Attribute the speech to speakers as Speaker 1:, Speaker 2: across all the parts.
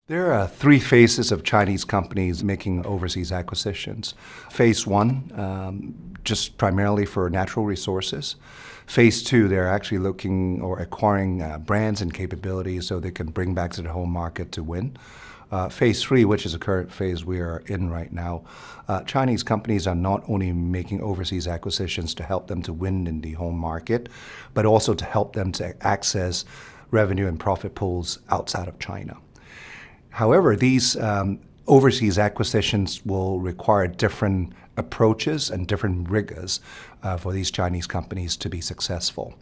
Speaker 1: There are three phases of Chinese companies making overseas acquisitions. Phase one, just primarily for natural resources. Phase two, they're actually looking or acquiring brands and capabilities so they can bring back to the home market to win. Phase three, which is the current phase we are in right now, Chinese companies are not only making overseas acquisitions to help them to win in the home market, but also to help them to access revenue and profit pools outside of China. However, these overseas acquisitions will require different approaches and different rigors for these Chinese companies to be successful.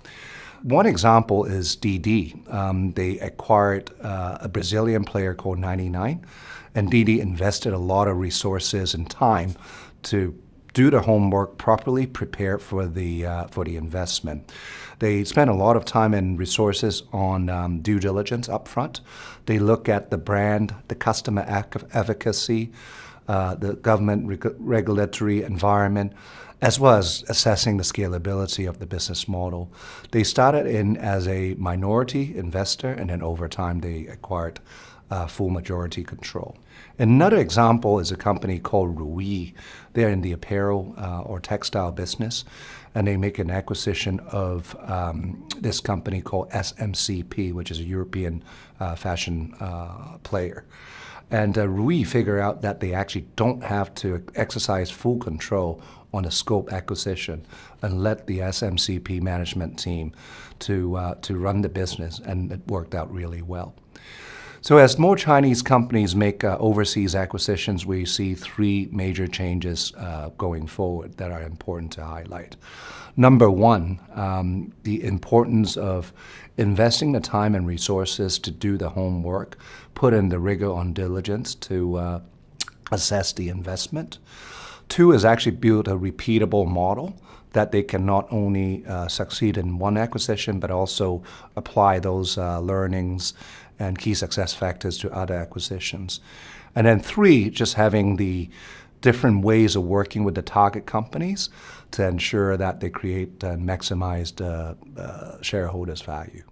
Speaker 1: One example is DD. They acquired a Brazilian player called 99, and DD invested a lot of resources and time to do the homework properly, prepare for the investment. They spend a lot of time and resources on due diligence upfront. They look at the brand, the customer advocacy, the government regulatory environment, as well as assessing the scalability of the business model. They started in as a minority investor, and then over time they acquired full majority control. Another example is a company called Ruyi. They're in the apparel or textile business, and they make an acquisition of this company called SMCP, which is a European fashion player. And Ruyi figure out that they actually don't have to exercise full control on the scope acquisition and let the SMCP management team to run the business, and it worked out really well. So as more Chinese companies make overseas acquisitions, we see three major changes going forward that are important to highlight. Number one, the importance of investing the time and resources to do the homework, put in the rigor on diligence to assess the investment. Two is actually build a repeatable model that they can not only succeed in one acquisition, but also apply those learnings and key success factors to other acquisitions. And then three, just having the different ways of working with the target companies to ensure that they create and maximize the shareholders' value.